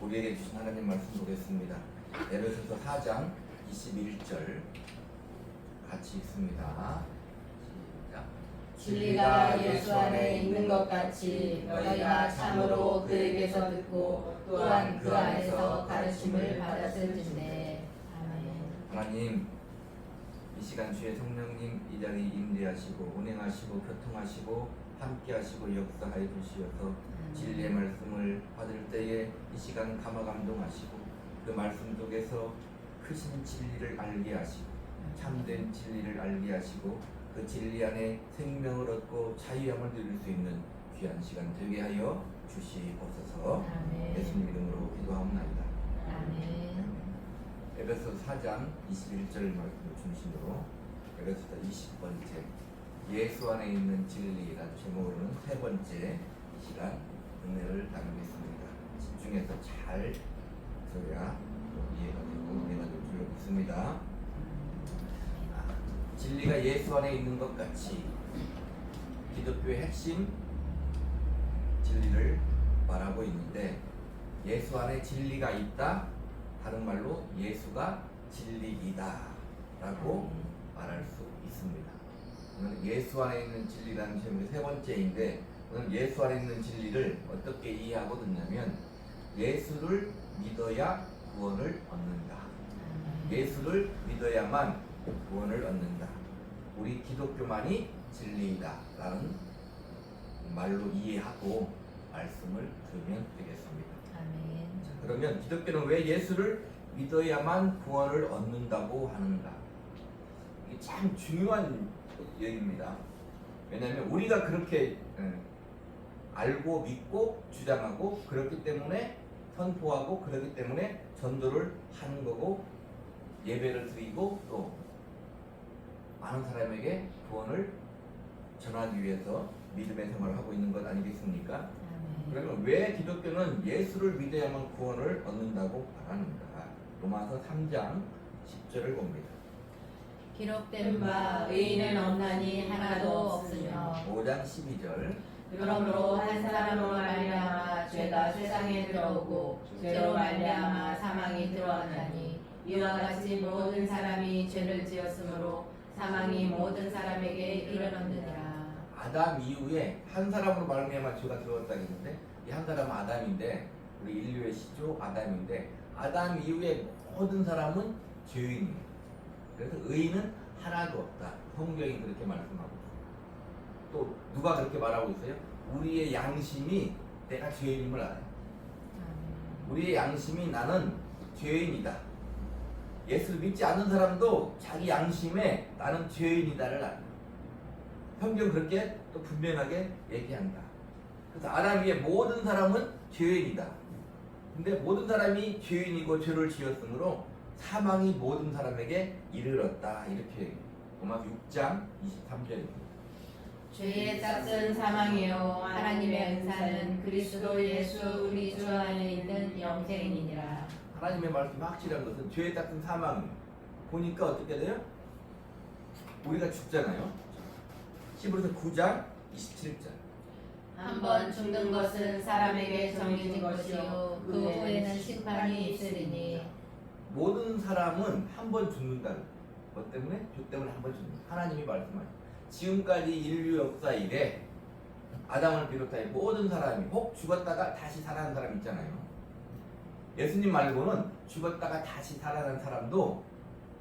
우리에게 주신 하나님 말씀 보겠습니다. 에베소서 4장 21절 같이 읽습니다. 시작. 진리가 예수 안에 있는 것 같이 너희가 참으로 그에게서 듣고 또한 그 안에서 가르침을 받았을진데. 아멘. 하나님, 이 시간 주의 성령님 이 자리 임재하시고 운행하시고 교통하시고 함께하시고 역사하여 주시어서 진리의 말씀을 받을 때에 이 시간 감화감동하시고 그 말씀 속에서 크신 진리를 알게 하시고 참된 진리를 알게 하시고 그 진리 안에 생명을 얻고 자유함을 누릴 수 있는 귀한 시간 되게 하여 주시옵소서. 아멘. 예수님 이름으로 기도하옵나이다. 아멘. 에베소 4장 21절 말씀을 중심으로 에베소서 20번째 예수 안에 있는 진리라는 제목으로는 세 번째 시간 은혜를 나누겠습니다. 집중해서 잘 들어야 이해가 되고 은혜가 될 줄 믿습니다. 진리가 예수 안에 있는 것 같이 기독교의 핵심 진리를 말하고 있는데, 예수 안에 진리가 있다, 다른 말로 예수가 진리이다 라고 말할 수 있습니다. 오늘 예수 안에 있는 진리라는 제목이 세 번째인데, 오늘 예수 안에 있는 진리를 어떻게 이해하고 듣냐면, 예수를 믿어야 구원을 얻는다. 예수를 믿어야만 구원을 얻는다. 우리 기독교만이 진리이다 라는 말로 이해하고 말씀을 들으면 되겠습니다. 아멘. 자, 그러면 기독교는 왜 예수를 믿어야만 구원을 얻는다고 하는가? 이게 참 중요한 얘기입니다. 왜냐하면 우리가 그렇게 알고 믿고 주장하고 그렇기 때문에 선포하고 그렇기 때문에 전도를 하는 거고 예배를 드리고 또 많은 사람에게 구원을 전하기 위해서 믿음의 생활을 하고 있는 것 아니겠습니까? 아멘. 그러면 왜 기독교는 예수를 믿어야만 구원을 얻는다고 말하는가? 로마서 3장 10절을 봅니다. 기록된 바 의인은 없나니 하나도 없으며 5장 12절 그러므로 한 사람으로 말미암아 죄가 세상에 들어오고 죄로 말미암아 사망이 들어왔나니 이와 같이 모든 사람이 죄를 지었으므로 사망이 모든 사람에게 이르렀느니라. 아담 이후에 한 사람으로 말미암아 죄가 들어왔다고 했는데, 이 한 사람은 아담인데, 우리 인류의 시조 아담인데, 아담 이후에 모든 사람은 죄인이에요. 그래서 의인은 하나도 없다. 성경이 그렇게 말씀하고 있어요. 또 누가 그렇게 말하고 있어요? 우리의 양심이 내가 죄인임을 알아요. 우리의 양심이 나는 죄인이다. 예수를 믿지 않는 사람도 자기 양심에 나는 죄인이다를 알아요. 성경 그렇게 또 분명하게 얘기한다. 그래서 아담 위에 모든 사람은 죄인이다. 근데 모든 사람이 죄인이고 죄를 지었으므로 사망이 모든 사람에게 이르렀다. 이렇게 얘기해요. 로마서 6장 23절입니다. 죄의 짝은 사망이요 하나님의 은사는 그리스도 예수 우리 주 안에 있는 영생이니라. 하나님의 말씀이 확실한 것은 죄의 짝은 사망이에요. 보니까 어떻게 돼요? 우리가 죽잖아요. 히브리서 9장 27절. 한 번 죽는 것은 사람에게 정해진 것이요 그 후에는 심판이 있으리니. 모든 사람은 한 번 죽는다. 뭐 때문에? 죄 때문에 한 번 죽는다. 하나님이 말씀하시죠. 지금까지 인류 역사 이래 아담을 비롯하여 모든 사람이 혹 죽었다가 다시 살아난 사람 있잖아요. 예수님 말고는 죽었다가 다시 살아난 사람도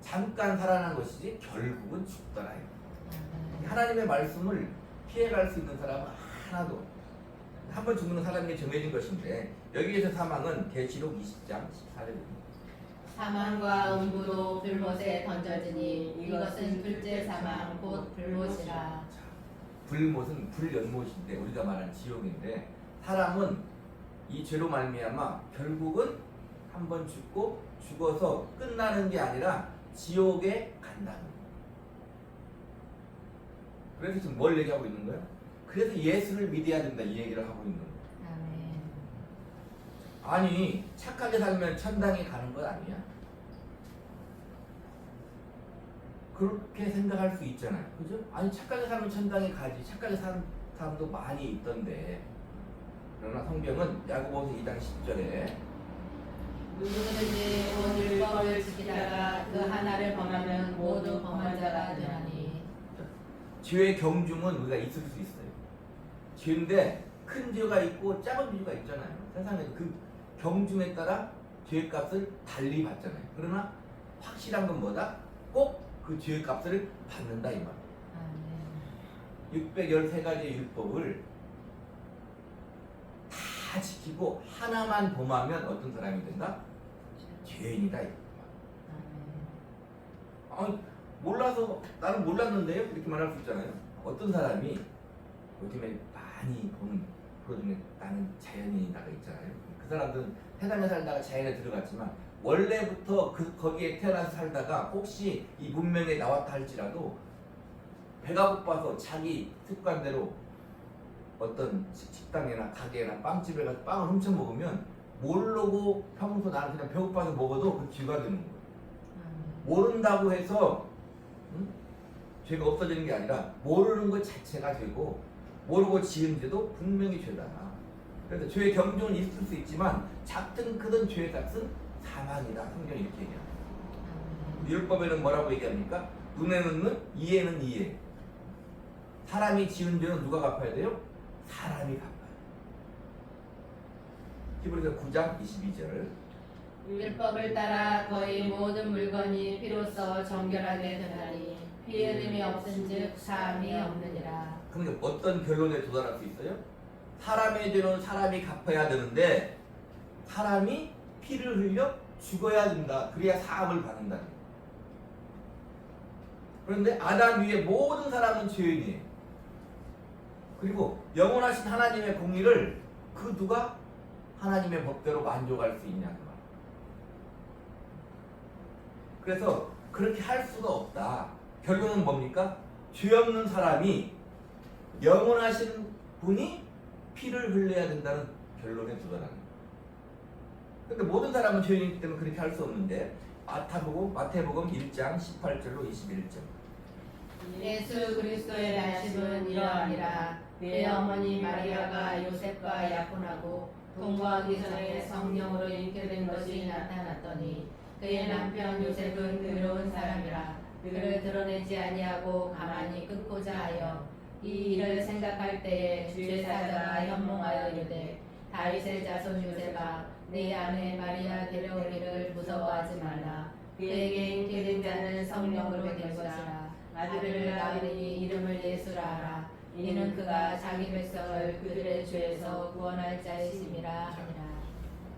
잠깐 살아난 것이지 결국은 죽더라요. 하나님의 말씀을 피해갈 수 있는 사람은 하나도 한 번 죽는 사람이 정해진 것인데, 여기에서 사망은 계시록 20장 14절입니다. 사망과 음부도 불못에 던져지니 이것은 둘째 사망 곧 불못이라. 불못은 불연못인데 우리가 말하는 지옥인데, 사람은 이 죄로 말미암아 결국은 한 번 죽고 죽어서 끝나는 게 아니라 지옥에 간다는 거예요. 그래서 지금 뭘 얘기하고 있는 거예요? 그래서 예수를 믿어야 된다 이 얘기를 하고 있는 거예요. 아멘. 아니 착하게 살면 천당에 가는 것 아니야? 그렇게 생각할 수 있잖아요. 그죠? 아니 착하게 살면 천당에 가지. 착하게 사는 사람도 많이 있던데. 그러나 성경은 야고보서 2장 10절에 누구든지 온 율법을 지키다가 그 하나를 범하면 모두 범한 자가 되나니. 죄의 경중은 우리가 있을 수 있어요. 죄인데 큰 죄가 있고 작은 죄가 있잖아요. 세상에 그 경중에 따라 죄값을 달리 받잖아요. 그러나 확실한 건 뭐다? 꼭 그 죄값을 받는다 이 말. 613가지의 율법을 다 지키고 하나만 범하면 어떤 사람이 된다? 죄인이다. 아니, 몰라서 나는 몰랐는데요? 이렇게 말할 수 있잖아요. 어떤 사람이 요즘에 많이 보는 프로 중에 나는 자연인이다가 있잖아요. 그 사람들은 세상에 살다가 자연에 들어갔지만 원래부터 거기에 태어나서 살다가 혹시 이 문명에 나왔다 할지라도 배가 고파서 자기 습관대로 어떤 식당이나 가게나 빵집에 가서 빵을 훔쳐 먹으면 모르고 평소 나는 그냥 배고파서 먹어도 그 죄가 되는 거예요. 모른다고 해서 죄가 없어지는 게 아니라 모르는 것 자체가 되고 모르고 지은 죄도 분명히 죄다. 그래서 죄의 경중은 있을 수 있지만 작든 크든 죄의 값은 사망이다. 성경이 이렇게 얘기합니다. 율법에는 뭐라고 얘기합니까? 눈에는 눈, 이에는 이에. 사람이 지은 죄는 누가 갚아야 돼요? 사람이 갚아요. 히브리서 9장 22절. 율법을 따라 거의 모든 물건이 피로써 정결하게 되나니 피 흘림이 없은즉 사함이 없느니라. 그러니까 어떤 결론에 도달할 수 있어요? 사람의 죄는 사람이 갚아야 되는데 사람이 피를 흘려 죽어야 된다. 그래야 사함을 받는다. 그런데 아담 위에 모든 사람은 죄인이에요. 그리고 영원하신 하나님의 공의를 그 누가 하나님의 법대로 만족할 수 있냐. 그래서 그렇게 할 수가 없다. 결론은 뭡니까? 죄 없는 사람이 영원하신 분이 피를 흘려야 된다는 결론에 도달하는 거예요. 근데 모든 사람은 죄인이기 때문에 그렇게 할 수 없는데 마태복음 1장 18절로 21절. 예수 그리스도의 날심은 이러하니라. 그의 어머니 마리아가 요셉과 약혼하고 동거하기 전에 성령으로 잉태된 것이 나타났더니 그의 남편 요셉은 의로운 사람이라 그를 드러내지 아니하고 가만히 끊고자 하여 이 일을 생각할 때에 주의 사자가 현몽하여 이르되 다윗의 자손 요셉아 네 아내 마리아 데려오기를 무서워하지 말라. 그에게 잉태된 자는 성령으로 된 것이라. 아들을 낳으니 이름을 예수라 하라. 이는 그가 자기 백성을 그들의 죄에서 구원할 자이심이라 하니라.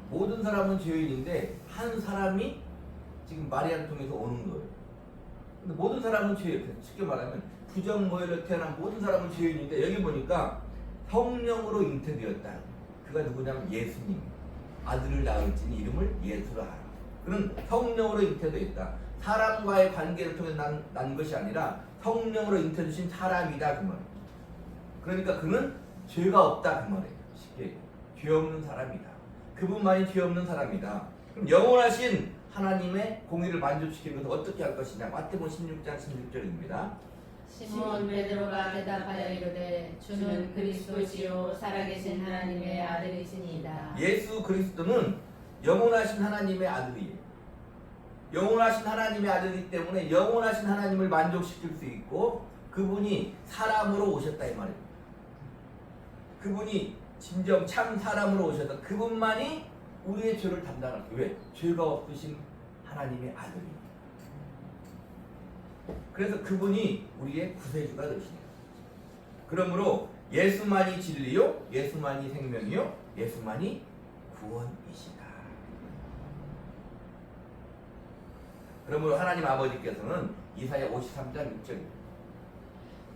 모든 사람은 죄인인데 한 사람이 지금 마리아를 통해서 오는 거예요. 근데 모든 사람은 죄예요. 쉽게 말하면 부정모혈로 태어난 모든 사람은 죄인인데 여기 보니까 성령으로 잉태되었다. 그가 누구냐면 예수님. 아들을 낳을지니 이름을 예수라 하라. 그는 성령으로 잉태되어 있다. 사람과의 관계를 통해 난 것이 아니라 성령으로 잉태주신 사람이다 그 말이에요. 그러니까 그는 죄가 없다 그 말이에요. 쉽게 얘기해요. 죄 없는 사람이다. 그분만이 죄 없는 사람이다. 그럼 영원하신 하나님의 공의를 만족시키기 위해서 어떻게 할 것이냐. 마태복음 16장 16절입니다. 시몬 베드로가 대답하여 이르되 주는 그리스도시요 살아계신 하나님의 아들이시니이다. 예수 그리스도는 영원하신 하나님의 아들이에요. 영원하신 하나님의 아들이기 때문에 영원하신 하나님을 만족시킬 수 있고 그분이 사람으로 오셨다 이 말이에요. 그분이 진정 참 사람으로 오셨다. 그분만이 우리의 죄를 담당할 수. 왜? 죄가 없으신 하나님의 아들이에요. 그래서 그분이 우리의 구세주가 되시네요. 그러므로 예수만이 진리요, 예수만이 생명이요, 예수만이 구원이시다. 그러므로 하나님 아버지께서는 이사야 53장 6절입니다.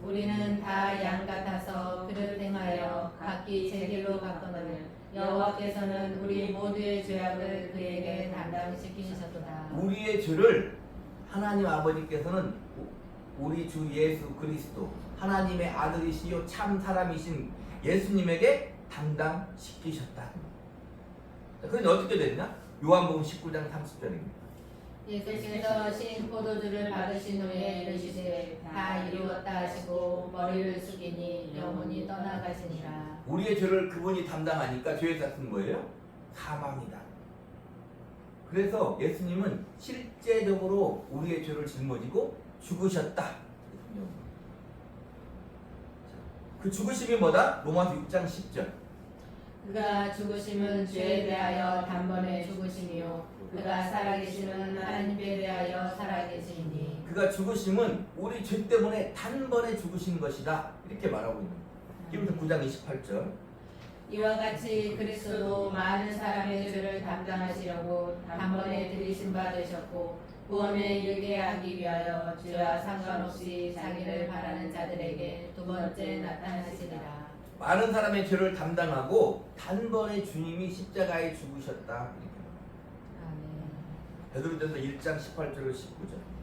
우리는 다 양 같아서 그를 행하여 각기 제 길로 갔거늘 여호와께서는 우리 모두의 죄악을 그에게 담당시키셨도다. 우리의 죄를 하나님 아버지께서는 우리 주 예수 그리스도 하나님의 아들이시요 참 사람이신 예수님에게 담당시키셨다. 그런데 어떻게 됐냐? 요한복음 19장 30절입니다. 예수께서 신 포도주를 받으신 후에 이르시되 다 이루었다 하시고 머리를 숙이니 영혼이 떠나가시니라. 우리의 죄를 그분이 담당하니까 죄의 값은 뭐예요? 사망이다. 그래서 예수님은 실제적으로 우리의 죄를 짊어지고 죽으셨다. 그 죽으심이 뭐다? 로마서 6장 10절. 그가 죽으심은 죄에 대하여 단번에 죽으심이요 그가 살아계심은 하나님께 대하여 살아계심이니. 그가 죽으심은 우리 죄 때문에 단번에 죽으신 것이다. 이렇게 말하고 있는 거예요. 이부터 9장 28절. 이와 같이 그리스도도 많은 사람의 죄를 담당하시려고 단번에 들이신 바 되셨고 구원에 이르게 하기 위하여 죄와 상관없이 자기를 바라는 자들에게 두 번째 나타나시리라. 많은 사람의 죄를 담당하고 단번에 주님이 십자가에 죽으셨다. 이렇게 베드로전서 1장 18절로 19절.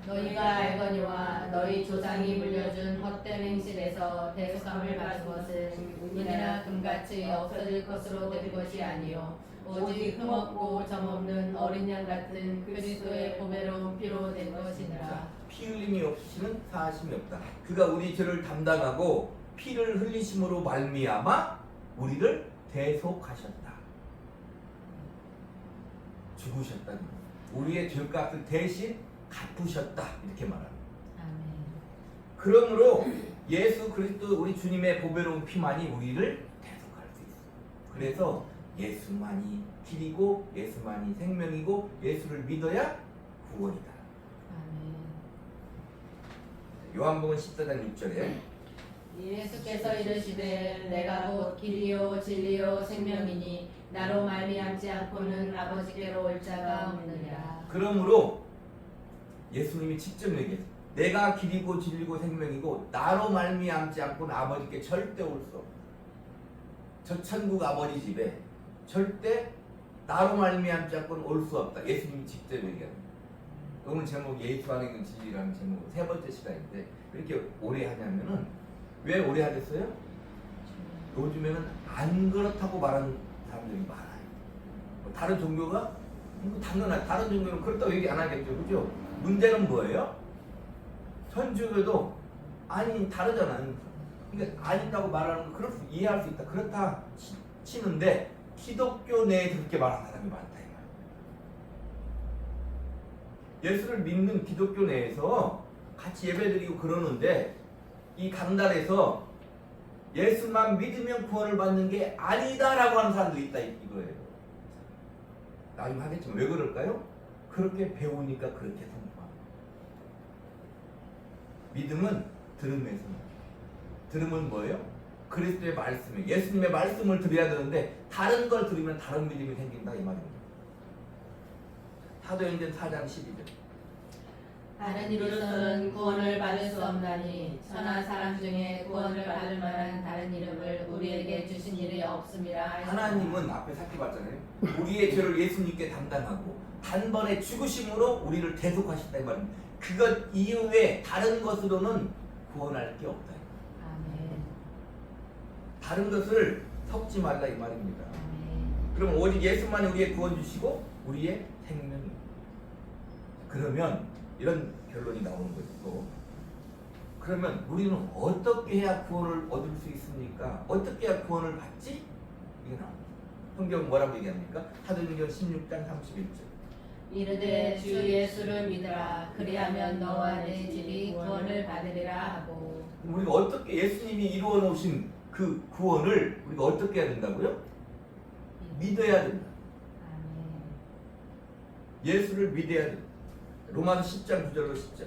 너희가 알거니와 너희 조상이 물려준 헛된 행실에서 대속함을 받은 것은 은이나 금같이 없어질 것으로 된 것이 아니요 오직 흠없고 점없는 어린 양 같은 그리스도의 보배로운 피로 된 것이니라. 피 흘림이 없이는 사하심이 없다. 그가 우리 죄를 담당하고 피를 흘리심으로 말미암아 우리를 대속하셨다. 죽으셨다는 거예요. 우리의 죄값을 대신 갚으셨다. 이렇게 말합니다. 그러므로 예수 그리스도 우리 주님의 보배로운 피만이 우리를 대속할 수 있어요. 그래서 예수만이 길이고 예수만이 생명이고 예수를 믿어야 구원이다. 요한복음 14장 6절에 예수께서 이르시되 내가 곧 길이요 진리요 생명이니 나로 말미암지 않고는 아버지께로 올 자가 없느니라. 그러므로 예수님이 직접 얘기했어요. 내가 길이고 진리고 생명이고 나로 말미암지 않고는 아버지께 절대 올 수 없다. 저 천국 아버지 집에 절대 나로 말미암지 않고는 올 수 없다. 예수님이 직접 얘기합니다. 오늘 제목 예수 안에 있는 진리라는 제목 세 번째 시간인데 왜 이렇게 오래 하냐면은 왜 오래 하겠어요? 요즘에는 안 그렇다고 말하는 사람들이 많아요. 다른 종교가 당연하지. 다른 종교는 그렇다고 얘기 안 하겠죠, 그죠? 문제는 뭐예요? 천주교도 아니 다르잖아요. 그러니까 아니다고 말하는 거 그렇게 이해할 수 있다. 그렇다 치는데 기독교 내에서 그렇게 말하는 사람이 많다 이 말이에요. 예수를 믿는 기독교 내에서 같이 예배드리고 그러는데 이 강단에서 예수만 믿으면 구원을 받는 게 아니다라고 하는 사람도 있다 이거예요. 나중에 하겠지만 왜 그럴까요? 그렇게 배우니까 그렇게 성공합니다. 믿음은 들음에서 들음은 뭐예요? 그리스도의 말씀에 예수님의 말씀을 들어야 되는데 다른 걸 들으면 다른 믿음이 생긴다 이 말입니다. 사도행전 4장 12절. 다른 이로서는 구원을 받을 수 없나니 천하 사람 중에 구원을 받을 만한 다른 이름을 우리에게 주신 일이 없음이라. 하나님은 앞에 살펴봤잖아요. 우리의 죄를 예수님께 담당하고 단번에 죽으심으로 우리를 대속하셨다 이 말입니다. 그것 이후에 다른 것으로는 구원할 게 없다. 다른 것을 섞지 말라 이 말입니다. 그럼 오직 예수만이 우리의 구원 주시고 우리의 생명입니다. 그러면 이런 결론이 나오는 것이고, 그러면 우리는 어떻게 해야 구원을 얻을 수 있습니까? 어떻게 해야 구원을 받지? 이게 나옵니다. 성경 뭐라고 얘기합니까? 사도행전 16장 31절. 이르되 주 예수를 믿으라 그리하면 너와 내 집이 구원을 받으리라 하고. 우리가 어떻게 예수님이 이루어 놓으신 그 구원을 우리가 어떻게 해야 된다고요? 믿어야 된다. 예수를 믿어야 된다. 로마서 10장 9절로 10절.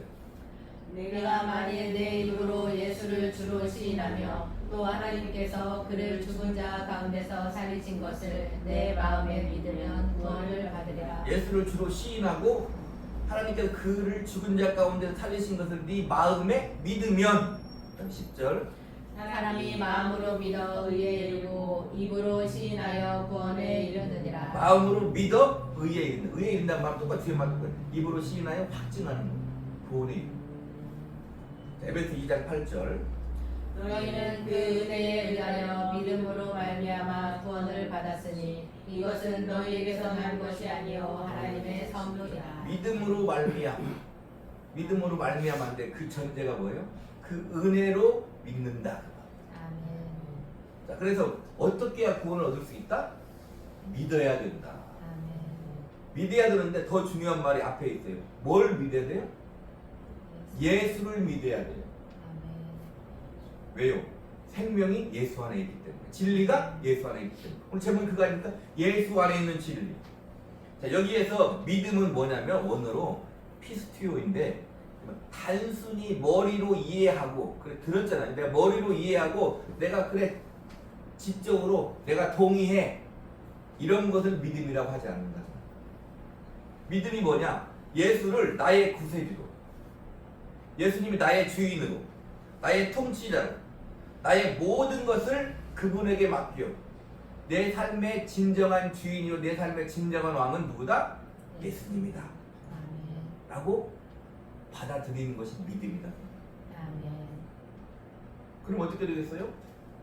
내가 만일 내 입으로 예수를 주로 시인하며 또 하나님께서 그를 죽은 자 가운데서 살리신 것을 내 마음에 믿으면 구원을 받으리라. 예수를 주로 시인하고 하나님께서 그를 죽은 자 가운데서 살리신 것을 네 마음에 믿으면 10절. 사람이 마음으로 믿어 의에 이르고 입으로 시인하여 구원에 이르느니라. 마음으로 믿어 의에 이른다. 의에 이른다는 말은 똑같이 뒤에 말은 거예요. 입으로 시인하여 확증하는 거예요. 구원에 이른다. 에베소 2장 8절. 너희는 그 은혜에 의하여 믿음으로 말미암아 구원을 받았으니 이것은 너희에게서 난 것이 아니요 하나님의 선물이라. 믿음으로 말미암아인데 그 전제가 뭐예요? 그 은혜로 믿는다. 아멘. 자, 그래서 어떻게 해야 구원을 얻을 수 있다? 믿어야 된다. 아멘. 믿어야 되는데 더 중요한 말이 앞에 있어요. 뭘 믿어야 돼요? 예수를 믿어야 돼요. 왜요? 생명이 예수 안에 있기 때문에, 진리가 예수 안에 있기 때문에. 오늘 제목이 그거 아닙니까? 예수 안에 있는 진리. 자, 여기에서 믿음은 뭐냐면 원어로 피스티오인데 단순히 머리로 이해하고, 그래 들었잖아요. 내가 머리로 이해하고 내가 그래 지적으로 내가 동의해, 이런 것을 믿음이라고 하지 않는다. 믿음이 뭐냐? 예수를 나의 구세주로, 예수님이 나의 주인으로, 나의 통치자로, 나의 모든 것을 그분에게 맡겨 내 삶의 진정한 주인이요 내 삶의 진정한 왕은 누구다? 예수님이다 라고 받아들이는 것이 믿음이다. 그럼 어떻게 되겠어요?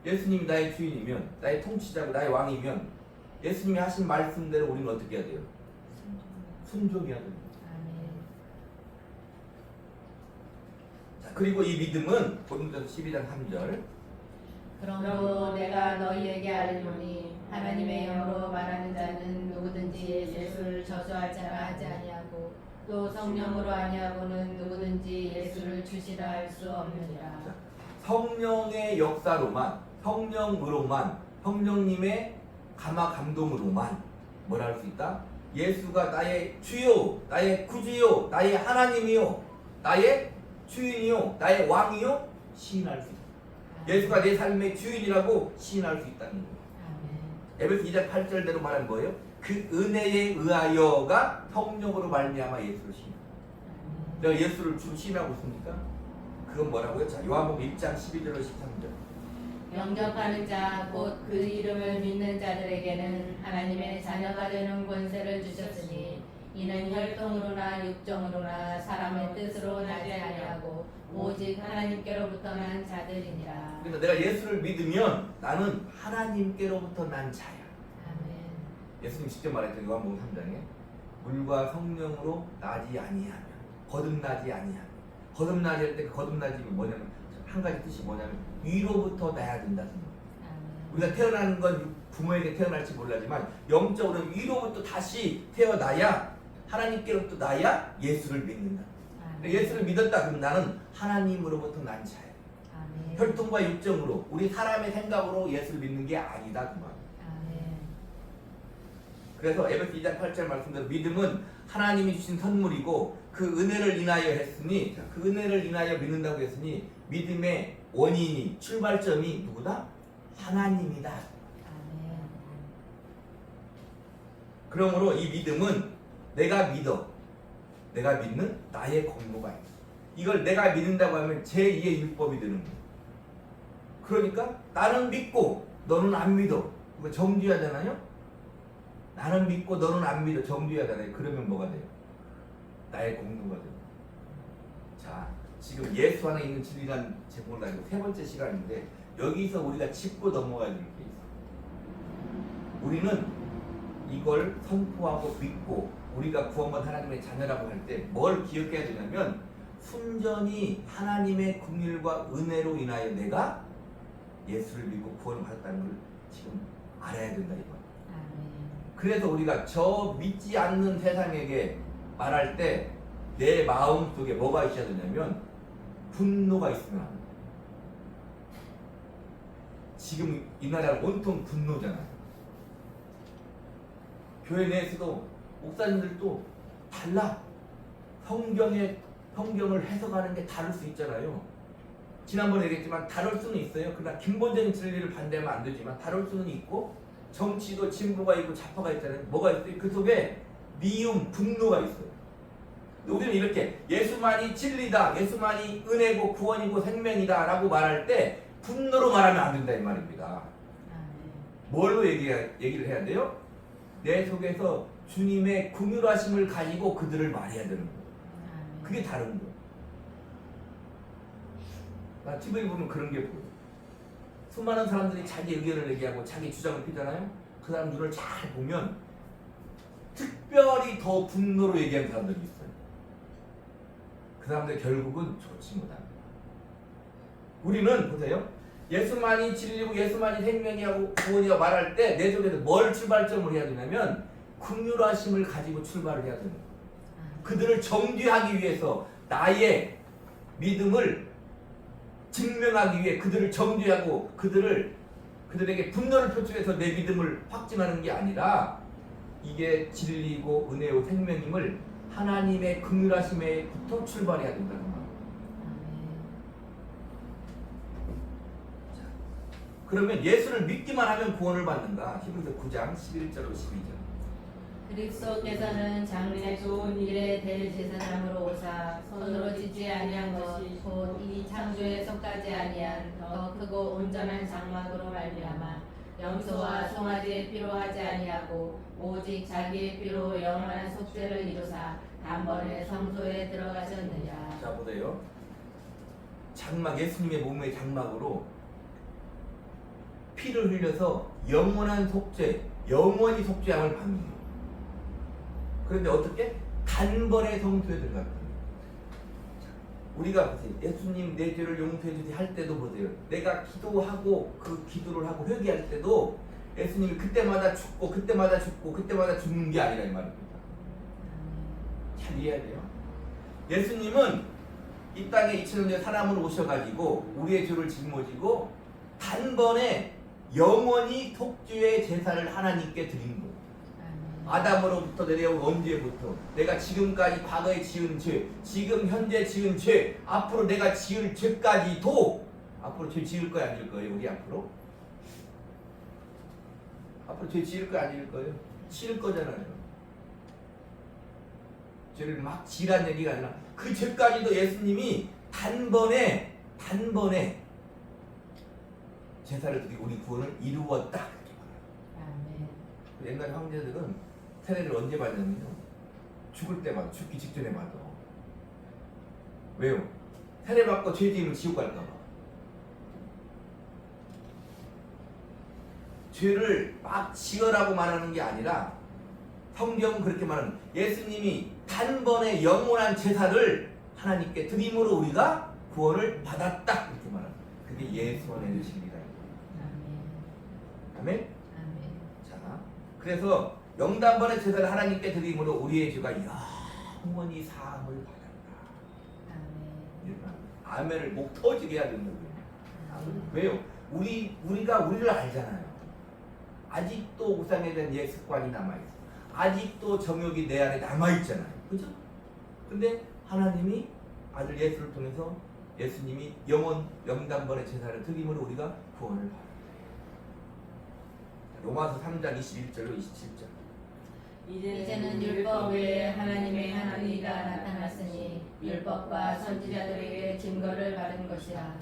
예수님이 나의 주인이면, 나의 통치자고 나의 왕이면 예수님이 하신 말씀대로 우리는 어떻게 해야 돼요? 순종해야 됩니다. 자, 그리고 이 믿음은 고린도서 12장 3절, 그러므로 내가 너희에게 알리노니 하나님의 영으로 말하는 자는 누구든지 예수를 저주할 자라 하지 아니하고 또 성령으로 아니하고는 누구든지 예수를 주시라 할 수 없느니라. 성령의 역사로만, 성령으로만, 성령님의 감화 감동으로만 뭐라 할 수 있다? 예수가 나의 주요, 나의 구주요, 나의 하나님이요, 나의 주인이요, 나의 왕이요 시인할 수 있다. 예수가 내 삶의 주인이라고 시인할 수 있다는 거예요. 에베소 2장 8절대로 말하는 거예요. 그 은혜에 의하여가 성령으로 말미암아 예수를 시인한다. 내가 예수를 주로 시인하고 있습니까? 그건 뭐라고요? 자, 요한복음 1장 12절로 13절. 영접하는 자 곧 그 이름을 믿는 자들에게는 하나님의 자녀가 되는 권세를 주셨으니 이는 혈통으로나 육정으로나 사람의 뜻으로 나지 아니하고 오직 하나님께로부터 난 자들이니라. 그러니까 내가 예수를 믿으면 나는 하나님께로부터 난 자야. 예수님 직접 말했던 요한복음 3장에 물과 성령으로 나지 아니하면, 거듭나지 아니하면, 거듭나지 할 때 그 거듭나지 뭐냐면 한 가지 뜻이 뭐냐면 위로부터 나야 된다는 거예요. 우리가 태어나는 건 부모에게 태어날지 몰라지만 영적으로 위로부터 다시 태어나야, 하나님께로부터 나야 예수를 믿는다. 예수를 믿었다 그러면 나는 하나님으로부터 난 자야. 혈통과 육정으로 우리 사람의 생각으로 예수를 믿는 게 아니다 그 말. 그래서 에베소 2장 8절 말씀대로 믿음은 하나님이 주신 선물이고 그 은혜를 인하여 했으니, 그 은혜를 인하여 믿는다고 했으니 믿음의 원인이, 출발점이 누구다? 하나님이다. 그러므로 이 믿음은 내가 믿어, 내가 믿는 나의 공로가 있어. 이걸 내가 믿는다고 하면 제2의 율법이 되는 거야. 그러니까 나는 믿고 너는 안 믿어. 이거 정죄해야 되나요? 나는 믿고 너는 안 믿어. 정죄해야 되나요? 그러면 뭐가 돼요? 나의 공로가 돼요. 자, 지금 예수 안에 있는 진리라는 제목을 가지고 세 번째 시간인데 여기서 우리가 짚고 넘어가야 될 게 있어. 우리는 이걸 선포하고 믿고 우리가 구원받은 하나님의 자녀라고 할 때 뭘 기억해야 되냐면 순전히 하나님의 긍휼과 은혜로 인하여 내가 예수를 믿고 구원을 받았다는 걸 지금 알아야 된다 이거. 그래서 우리가 저 믿지 않는 세상에게 말할 때 내 마음 속에 뭐가 있어야 되냐면 분노가 있으면 안 돼. 지금 이 나라는 온통 분노잖아요. 교회 내에서도 목사님들도 달라. 성경을 해석하는 게 다를 수 있잖아요. 지난번에 얘기했지만 다를 수는 있어요. 그러나 근본적인 진리를 반대하면 안 되지만 다를 수는 있고, 정치도 진보가 있고 좌파가 있잖아요. 뭐가 있어요? 그 속에 미움, 분노가 있어요. 우리는 이렇게 예수만이 진리다, 예수만이 은혜고 구원이고 생명이다 라고 말할 때 분노로 말하면 안 된다 이 말입니다. 뭘로 얘기를 해야 돼요? 내 속에서 주님의 긍휼하심을 가지고 그들을 말해야 되는 거예요. 그게 다른 거예요. 나 TV를 보면 그런 게 보여요. 수많은 사람들이 자기 의견을 얘기하고 자기 주장을 피잖아요. 그 사람 눈을 잘 보면 특별히 더 분노로 얘기하는 사람들이 있어요. 그 사람들 결국은 좋지 못합니다. 우리는 보세요. 예수만이 진리고 예수만이 생명이고 구원이라고 말할 때 내 속에서 뭘 출발점을 해야 되냐면 긍휼하심을 가지고 출발을 해야 되는 거예요. 그들을 정죄하기 위해서 나의 믿음을 증명하기 위해 그들을 정죄하고 그들에게 분노를 표출해서 내 믿음을 확증하는 게 아니라 이게 진리고 은혜요 생명임을 하나님의 긍휼하심에부터 출발해야 된다는 거예요. 자, 그러면 예수를 믿기만 하면 구원을 받는가? 히브리서 9장 11절로 12절. 그리스도께서는 장래 좋은 일에 대제사장으로 오사 손으로 짓지 아니한 것이 곧 이 창조에 속하지 아니한 더 크고 온전한 장막으로 말미암아 염소와 송아지의 피로 하지 아니하고 오직 자기의 피로 영원한 속죄를 이루사 단번에 성소에 들어가셨느냐. 자 보세요. 장막, 예수님의 몸의 장막으로 피를 흘려서 영원한 속죄, 영원히 속죄함을 받는 거예요. 그런데 어떻게? 단번에 성소에 들어갔거든요. 우리가 보세요. 예수님 내 죄를 용서해 주세요 할 때도 보세요. 내가 기도하고 그 기도를 하고 회개할 때도 예수님이 그때마다 죽고 그때마다 죽고 그때마다 죽는 게 아니라 이 말입니다. 잘 이해해야 돼요. 예수님은 이 땅에 2000년 전에 사람으로 오셔가지고 우리의 죄를 짊어지고 단번에 영원히 속죄의 제사를 하나님께 드린 거예요. 아담으로부터 내려온 언제부터 내가 지금까지 과거에 지은 죄, 지금 현재 지은 죄, 앞으로 내가 지을 죄까지도 앞으로 죄 지을 거야 안 지을 거예요? 우리 앞으로 죄 지을 거야 안 지을 거예요? 지을 거잖아요. 죄를 막 지란 얘기가 아니라 그 죄까지도 예수님이 단번에 제사를 드리고 우리 구원을 이루었다. 옛날 황제들은 세례를 언제 받냐면요, 죽을 때 받아, 죽기 직전에 받아. 왜요? 세례 받고 죄지으면 지옥 갈까봐. 죄를 막 지으라고 말하는 게 아니라 성경은 그렇게 말하는, 예수님이 단번에 영원한 제사를 하나님께 드림으로 우리가 구원을 받았다 이렇게 말합니다. 그게 예수 안에 진리다. 아멘. 자, 그래서 영단번의 제사를 하나님께 드림으로 우리의 죄가 영원히 사함을 받았다. 아멘을 목 터지게 해야 되는 거예요. 왜요? 우리가 우리를 알잖아요. 아직도 우상에 대한 옛 습관이 남아있어. 아직도 정욕이 내 안에 남아있잖아요. 그죠? 근데 하나님이 아들 예수를 통해서 예수님이 영단번의 제사를 드림으로 우리가 구원을 받았다. 로마서 3장 21절로 27절. 이제는 율법 외에 하나님의 하나님이가 나타났으니 율법과 선지자들에게 증거를 받은 것이라.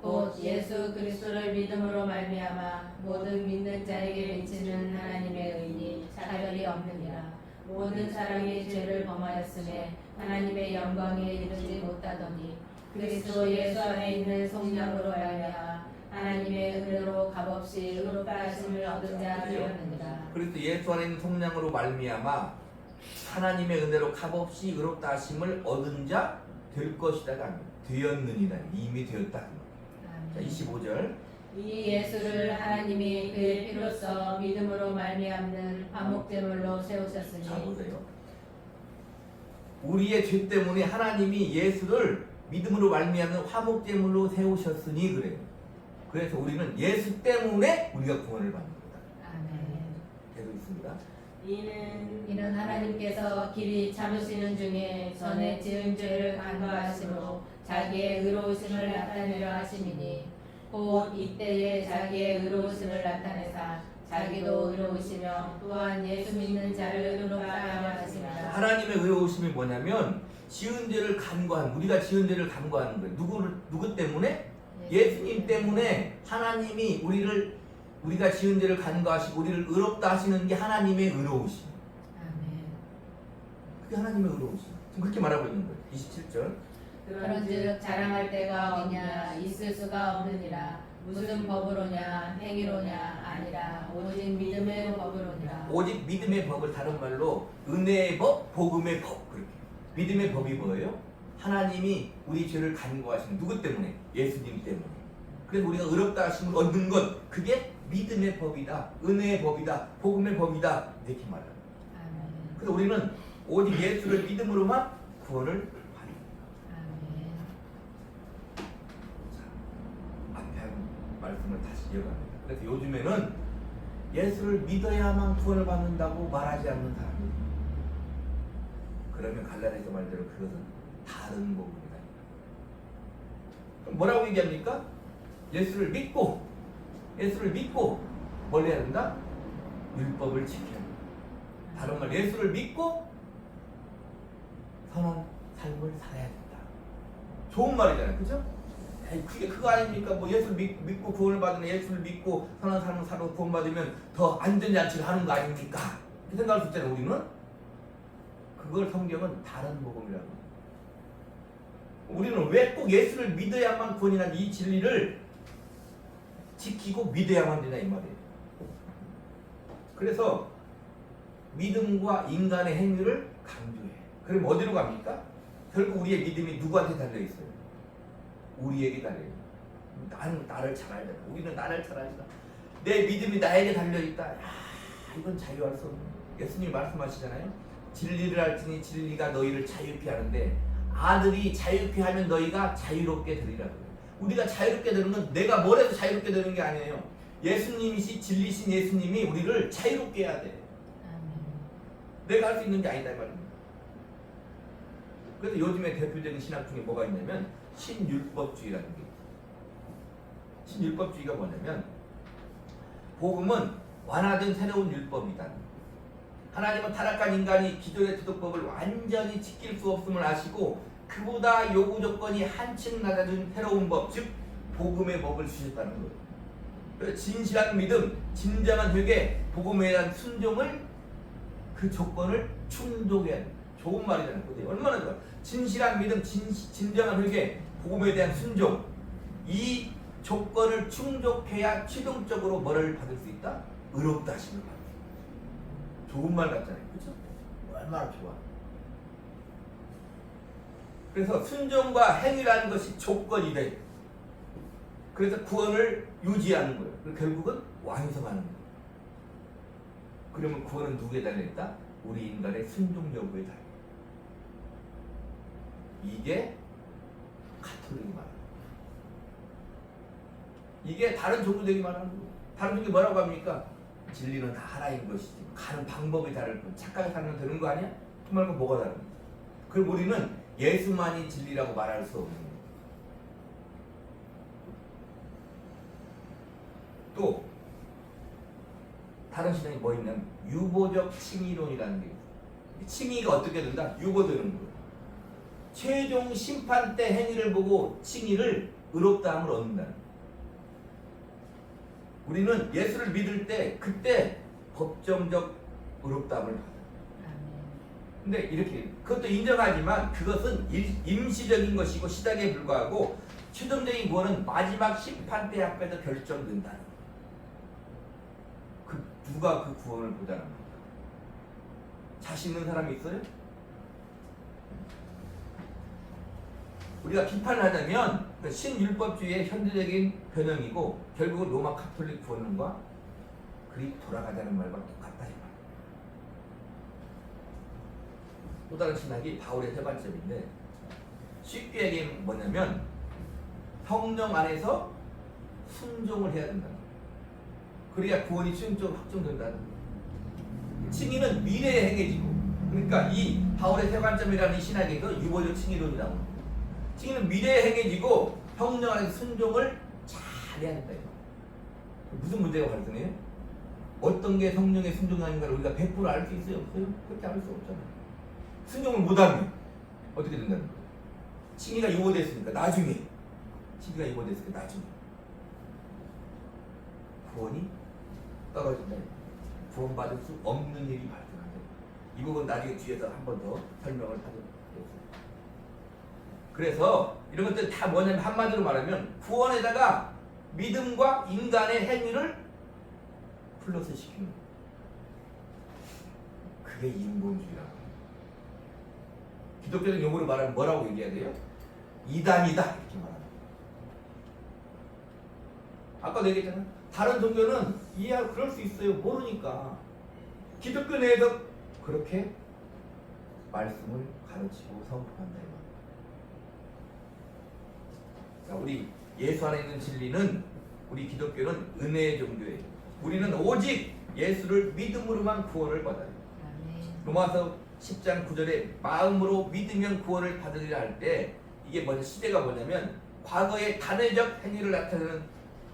곧 예수 그리스도를 믿음으로 말미암아 모든 믿는 자에게 미치는 하나님의 의니 차별이 없느니라. 모든 사람이 죄를 범하였음에 하나님의 영광에 이르지 못하더니 그리스도 예수 안에 있는 성령으로 말미암아 하나님의 은혜로 값없이 의롭다 하심을 얻은 자 되었느니라. 그리스도 예수 안에 있는 성령으로 말미암아 하나님의 은혜로 값없이 의롭다 하심을 얻은 자 될 것이다가 아니라 되었느니라. 이미 되었다. 자, 25절. 이 예수를 하나님이 그의 피로써 믿음으로 말미암는 화목제물로 세우셨으니. 자 보세요. 우리의 죄 때문에 하나님이 예수를 믿음으로 말미암는 화목제물로 세우셨으니 그래요. 그래서 우리는 예수 때문에 우리가 구원을 받는 거다. 아멘. 계속 있습니다. 이는 하나님께서 길이 참으시는 중에 전에 지은 죄를 간과하심으로 자기의 의로우심을 나타내려 하심이니 곧 이때에 자기의 의로우심을 나타내사 자기도 의로우시며 또한 예수 믿는 자를 의롭다 하려 하시니라. 하나님의 의로우심이 뭐냐면 지은 죄를 간과한, 우리가 지은 죄를 간과하는 거예요. 누구 때문에? 예수님 때문에 하나님이 우리가 지은 죄를 간과하시고 우리를 의롭다 하시는 게 하나님의 의로우심. 아멘. 그게 하나님의 의로우심. 지금 그렇게 말하고 있는 거예요. 27절. 그런즉 자랑할 데가 어디냐 있을 수가 없느니라. 무슨 법으로냐 행위로냐 아니라 오직 믿음의 법으로니라. 오직 믿음의 법을 다른 말로 은혜의 법, 복음의 법. 그렇게. 믿음의 법이 뭐예요? 하나님이 우리 죄를 간과하시는 누구 때문에? 예수님 때문에. 그래서 우리가 의롭다 하심을 얻는 것, 그게 믿음의 법이다, 은혜의 법이다, 복음의 법이다 이렇게 말합니다. 그래서 우리는 오직 예수를 믿음으로만 구원을 받는 아멘. 앞에 한 말씀을 다시 이어갑니다. 그래서 요즘에는 예수를 믿어야만 구원을 받는다고 말하지 않는 사람이 있어요. 그러면 갈라디아서 말대로 그것은 다른 복음이다. 그럼 뭐라고 얘기합니까? 예수를 믿고 뭘 해야 된다? 율법을 지켜야 된다. 다른 말 예수를 믿고 선한 삶을 살아야 된다. 좋은 말이잖아요. 그죠? 에이, 그게 그거 아닙니까? 뭐 예수를 믿고 구원을 받으면 예수를 믿고 선한 삶을 살고 구원 받으면 더 안전장치를 하는 거 아닙니까? 그 생각할 수 있잖아요. 우리는 그걸 성경은 다른 복음이라고 합니다. 우리는 왜 꼭 예수를 믿어야만 구원이라는 이 진리를 지키고 믿어야만 되냐 이 말이에요. 그래서 믿음과 인간의 행위를 강조해. 그럼 어디로 갑니까? 결국 우리의 믿음이 누구한테 달려있어요? 우리에게 달려있어요. 나는 나를 잘 알잖아. 우리는 나를 잘 알잖아. 내 믿음이 나에게 달려있다. 이건 자유할 수 없는 거예요. 예수님이 말씀하시잖아요. 진리를 알지니 진리가 너희를 자유케 하는데 아들이 자유케 하면 너희가 자유롭게 되리라고요. 우리가 자유롭게 되는 건 내가 뭘 해서 자유롭게 되는 게 아니에요. 예수님이시 진리신 예수님이 우리를 자유롭게 해야 돼. 내가 할 수 있는 게 아니다 이 말입니다. 그래서 요즘에 대표적인 신학 중에 뭐가 있냐면 신율법주의라는 게 있어요. 신율법주의가 뭐냐면 복음은 완화된 새로운 율법이다. 하나님은 타락한 인간이 기존의 도덕법을 완전히 지킬 수 없음을 아시고 그보다 요구 조건이 한층 낮아진 새로운 법, 즉 복음의 법을 주셨다는 거예요. 그래서 진실한 믿음, 진정한 회개, 복음에 대한 순종을 그 조건을 충족해야 돼. 좋은 말이잖아요. 얼마나 좋아. 진실한 믿음, 진정한 회개, 복음에 대한 순종. 이 조건을 충족해야 최종적으로 뭐를 받을 수 있다? 의롭다 하심을 받을 수 있다. 좋은 말 같잖아요. 그렇죠? 얼마나 좋아. 그래서 순종과 행위라는 것이 조건이 돼. 그래서 구원을 유지하는 거예요. 결국은 완성하는 거예요. 그러면 구원은 누구에 달려있다? 우리 인간의 순종 여부에 달려. 이게 가톨릭이 말하는 거예요. 이게 다른 종교들이 말하는 거예요. 다른 종교 뭐라고 합니까? 진리는 다 하나인 것이지. 가는 방법이 다를 뿐. 착하게 살면 되는 거 아니야? 그 말고 뭐가 다른 거야? 그럼 우리는 예수만이 진리라고 말할 수 없는 거예요. 또 다른 신앙이 뭐 있냐면 유보적 칭의론이라는 게 있어요. 칭의가 어떻게 된다? 유보되는 거예요. 최종 심판 때 행위를 보고 칭의를 의롭다 함을 얻는다는 거예요. 우리는 예수를 믿을 때 그때 법정적 의롭다함을 받아요. 근데 이렇게 그것도 인정하지만 그것은 임시적인 것이고 시작에 불과하고 최종적인 구원은 마지막 심판 때 앞에서 결정된다는 거예요. 누가 그 구원을 보장합니까? 자신 있는 사람이 있어요? 우리가 비판을 하자면 신율법주의의 현대적인 변형이고 결국은 로마 가톨릭 구원론과 그리 돌아가자는 말과 똑같다 이 말. 또 다른 신학이 바울의 세 관점인데 쉽게 얘기하면 뭐냐면 성령 안에서 순종을 해야 된다. 그래야 구원이 최종적으로 확정된다는 거예요. 칭의는 미래에 행해지고, 그러니까 이 바울의 세 관점이라는 이 신학에서 유보적 칭의론이 나오는 거예요. 칭의는 미래에 행해지고 성령 안에서 순종을 잘 해야 된다. 무슨 문제가 발생해요? 어떤 게 성령의 순종이 아닌가를 우리가 100% 알 수 있어요? 없어요? 그렇게 알 수 없잖아요. 순종을 못하면 어떻게 된다는 거예요? 칭의가 유보됐으니까 나중에 칭의가 유보됐으니까 나중에 구원이 떨어진다. 구원받을 수 없는 일이 발생한다. 이 부분 나중에 뒤에서 한 번 더 설명을 하겠습니다. 그래서 이런 것들 다 뭐냐면 한마디로 말하면 구원에다가 믿음과 인간의 행위를 플러스 시키는 거예요. 그게 인본주의라고 해요. 기독교적 용어로 말하면 뭐라고 얘기해야 돼요? 이단이다 이렇게 말하는 거예요. 아까도 얘기했잖아요. 다른 종교는 그럴 수 있어요. 모르니까. 기독교 내에서 그렇게 말씀을 가르치고 선포한다 이 말이에요. 자, 우리 예수 안에 있는 진리는 우리 기독교는 은혜의 종교예요. 우리는 오직 예수를 믿음으로만 구원을 받아요. 로마서 10장 9절에 마음으로 믿으면 구원을 받으리라 할 때 이게 뭐냐 시대가 뭐냐면 과거의 단회적 행위를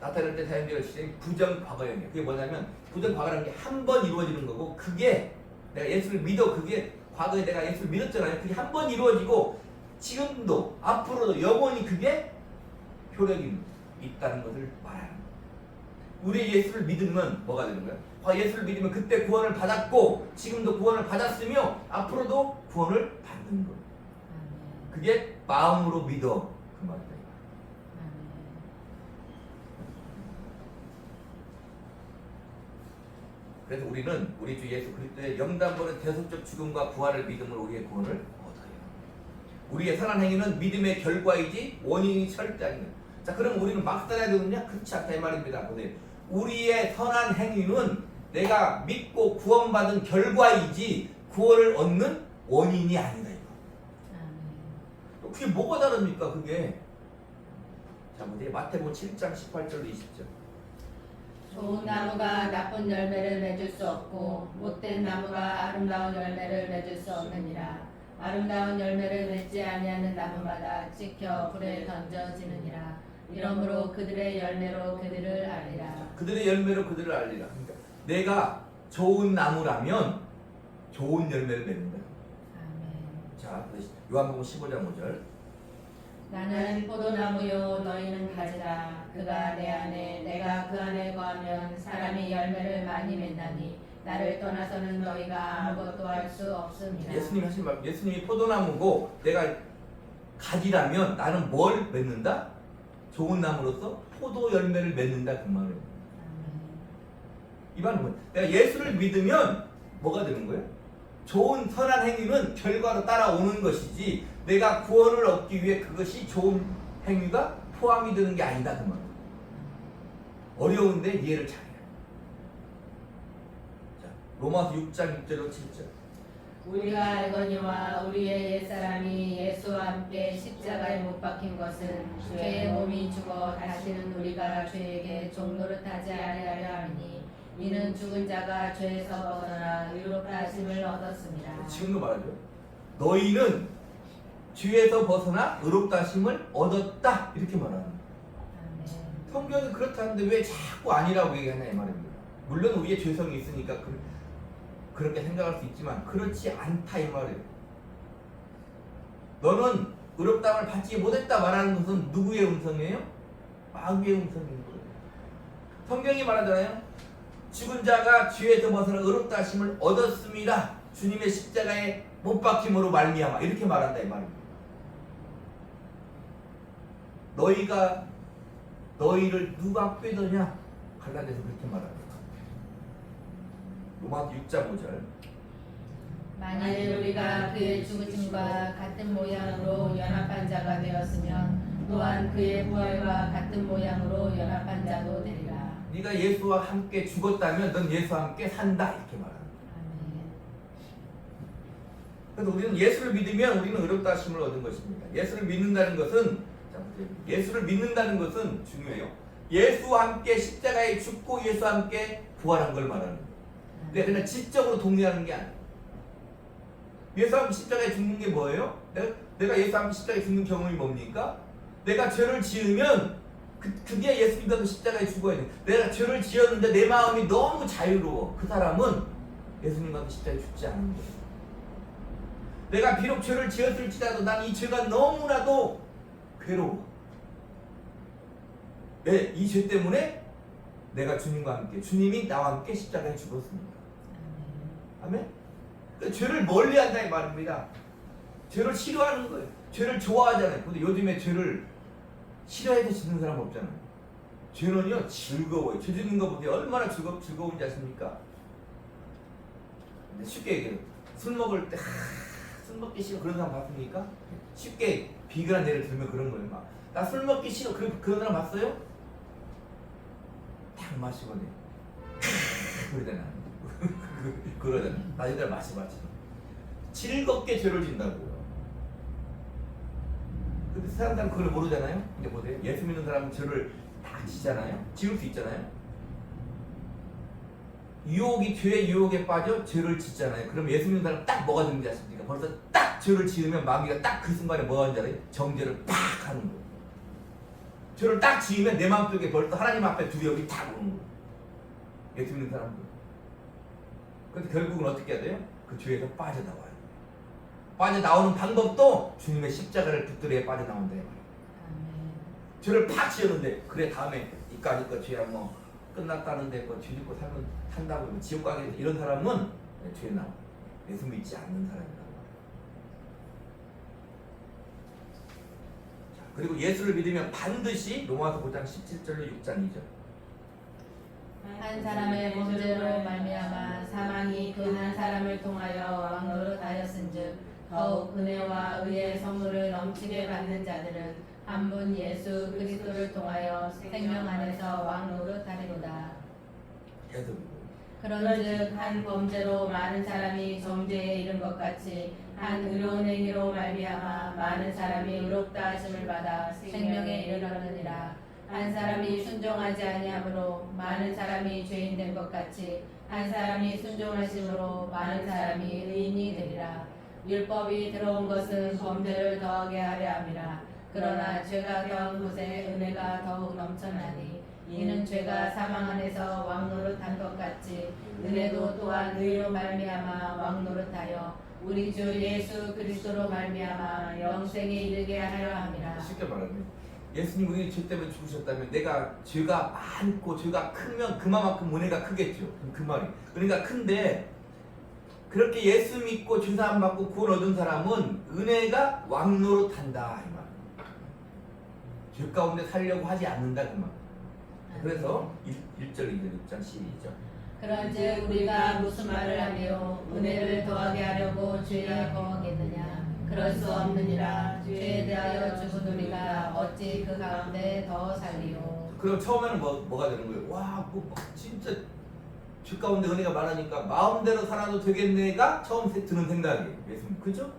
나타낼 때 사용되는 시대의 부정 과거형이에요. 그게 뭐냐면 부정 과거라는 게 한 번 이루어지는 거고 그게 내가 예수를 믿어 그게 과거에 내가 예수를 믿었잖아요. 그게 한 번 이루어지고 지금도 앞으로도 영원히 그게 효력이 있다는 것을 말하는 거예요. 우리 예수를 믿으면 뭐가 되는 거예요? 예수를 믿으면 그때 구원을 받았고 지금도 구원을 받았으며 앞으로도 구원을 받는 거예요. 그게 마음으로 믿어 그 말이다. 그래서 우리는 우리 주 예수 그리스도의 영단번은 대속적 죽음과 부활을 믿음으로 우리의 구원을 얻어요. 우리의 선한 행위는 믿음의 결과이지 원인이 절대 아니에요. 자, 그럼 우리는 막 살아야 되느냐? 그렇지 않다 이 말입니다. 보세요. 우리의 선한 행위는 내가 믿고 구원받은 결과이지 구원을 얻는 원인이 아니다 이거. 그게 뭐가 다릅니까 그게? 자, 보세요. 마태복음 7장 18절로 20절. 좋은 나무가 나쁜 열매를 맺을 수 없고 못된 나무가 아름다운 열매를 맺을 수 없느니라. 아름다운 열매를 맺지 아니하는 나무마다 찍혀 불에 던져지느니라. 이러므로 그들의 열매로 그들을 알리라. 그들의 열매로 그들을 알리라. 그러니까 내가 좋은 나무라면 좋은 열매를 맺는다. 아멘. 자, 요한복음 15장 5절. 나는 포도나무요 너희는 가지라. 그가 내 안에 내가 그 안에 거하면 사람이 열매를 많이 맺나니 나를 떠나서는 너희가 아무것도 할 수 없습니다. 예수님 하신 말, 예수님이 포도나무고 내가 가지라면 나는 뭘 맺는다? 좋은 나무로서 포도 열매를 맺는다 그 말이에요. 이 말은 뭐예요? 내가 예수를 믿으면 뭐가 되는 거예요? 좋은 선한 행위는 결과로 따라오는 것이지 내가 구원을 얻기 위해 그것이 좋은 행위가 포함이 되는 게 아니다 그 말이에요. 어려운데 이해를 잘해요. 자, 로마서 6장 6절로 7절. 우리가 알거니와 우리의 옛사람이 예수와 함께 십자가에 못 박힌 것은 죄의 몸이 죽어 다시는 우리가 죄에게 종노릇하지 아니하려 함이니 이는 죽은 자가 죄에서 벗어나 의롭다 하심을 얻었습니다. 지금도 말하죠. 너희는 죄에서 벗어나 의롭다 하심을 얻었다 이렇게 말하는 거예요. 성경이 그렇다는데 왜 자꾸 아니라고 얘기하냐 이 말입니다. 물론 우리의 죄성이 있으니까 그렇게 생각할 수 있지만 그렇지 않다 이 말이에요. 너는 의롭다함을 받지 못했다 말하는 것은 누구의 음성이에요? 마귀의 음성인 거예요. 성경이 말하잖아요. 죽은 자가 죄에서 벗어나 의롭다 하심을 얻었습니다. 주님의 십자가에 못 박힘으로 말미암아 이렇게 말한다 이 말입니다. 너희를 누가 꾀더냐? 갈라디아서 그렇게 말합니다. 로마서 6장 5절. 만일 우리가 그의 죽으심과 같은 모양으로 연합한 자가 되었으면 또한 그의 부활과 같은 모양으로 연합한 자도 되리라. 네가 예수와 함께 죽었다면 넌 예수와 함께 산다 이렇게 말합니다. 그래서 우리는 예수를 믿으면 우리는 의롭다 하심을 얻은 것입니다. 예수를 믿는다는 것은 중요해요. 예수와 함께 십자가에 죽고 예수와 함께 부활한 걸 말하는 거예요. 근데 그냥 지적으로 동의하는 게 아니에요. 예수와 함께 십자가에 죽는 게 뭐예요? 내가 예수와 함께 십자가에 죽는 경험이 뭡니까? 내가 죄를 지으면 그게 예수 믿어서 십자가에 죽어야 돼. 내가 죄를 지었는데 내 마음이 너무 자유로워. 그 사람은 예수님과 십자가에 죽지 않는 거예요. 내가 비록 죄를 지었을지라도 난 이 죄가 너무나도 괴로워. 이 죄 때문에 내가 주님과 함께, 주님이 나와 함께 십자가에 죽었습니다. 아멘? 그러니까 죄를 멀리한다 이 말입니다. 죄를 싫어하는 거예요. 죄를 좋아하잖아요. 근데 요즘에 죄를 싫어해서 짓는 사람 없잖아요. 죄는요 즐거워요. 죄 짓는 거 보세요. 얼마나 즐거운지 아십니까? 근데 쉽게 얘기해요. 술 먹을 때 술 먹기 싫어 그런 사람 봤습니까? 쉽게 비근한 예를 들면 그런 거예요. 막 나 술 먹기 싫어 그런 사람 봤어요? 딱 마시거든요. 그러잖아. 그러잖아. 나중에 마셔봤지. 즐겁게 죄를 진다고요. 근데 사람들은 그걸 모르잖아요. 근데 보세요. 예수 믿는 사람은 죄를 다 지잖아요. 지울 수 있잖아요. 죄의 유혹에 빠져 죄를 짓잖아요. 그럼 예수 믿는 사람 딱 뭐가 되는지 아십니까? 벌써 딱 죄를 지으면 마귀가 딱 그 순간에 뭐 하는지 알아요? 정죄를 팍 하는 거예요. 죄를 딱 지으면 내 마음속에 벌써 하나님 앞에 두려움이 딱 오는 거예요. 예수 믿는 사람들. 그런데 결국은 어떻게 해야 돼요? 그 죄에서 빠져나와요. 빠져나오는 방법도 주님의 십자가를 붙들어야 빠져나온다. 죄를 팍 지었는데 그래 다음에 이까짓 거 죄야 뭐 끝났다는데 뭐 죄 짓고 살면 산다고 지옥 가게 이런 사람은 죄 나와. 예수 믿지 않는 사람이라고. 그리고 예수를 믿으면 반드시 로마서 5장 17절로 6장 2절. 한 사람의 범죄로 말미암아 사망이 그 한 사람을 통하여 왕노릇하였은즉 더욱 은혜와 의의 선물을 넘치게 받는 자들은 한 분 예수 그리스도를 통하여 생명 안에서 왕노릇하리로다. 계속. 그런즉 한 범죄로 많은 사람이 정죄에 이른 것 같이 한 의로운 행위로 말미암아 많은 사람이 의롭다 하심을 받아 생명에 이르렀느니라. 한 사람이 순종하지 아니하므로 많은 사람이 죄인 된 것 같이 한 사람이 순종하심으로 많은 사람이 의인이 되리라. 율법이 들어온 것은 범죄를 더하게 하려 함이라. 그러나 죄가 더한 곳에 은혜가 더욱 넘쳐나니 이는 죄가 사망 안에서 왕노릇한 것 같이 은혜도 또한 의로 말미암아 왕노릇하여 우리 주 예수 그리스도로 말미암아 영생에 이르게 하려 함이라. 쉽게 말하면 예수님 우리 죄 때문에 죽으셨다면 내가 죄가 많고 죄가 크면 그만큼 은혜가 크겠죠. 그 말이. 그러니까 큰데 그렇게 예수 믿고 죄사함 받고 구원 얻은 사람은 은혜가 왕노릇한다 이 말. 죄 가운데 살려고 하지 않는다 그 말. 그래서 1절 2절 6장 12절. 그런즉 우리가 무슨 말을 하며 은혜를 더하게 하려고 죄에 거하겠느냐? 그럴 수 없느니라. 죄에 대하여 죽은 우리가 어찌 그 가운데 더 살리요? 그럼 처음에는 뭐가 되는 거예요? 와, 진짜 죄 가운데 은혜가 많으니까 마음대로 살아도 되겠네가 처음 드는 생각이에요. 예수님, 그죠?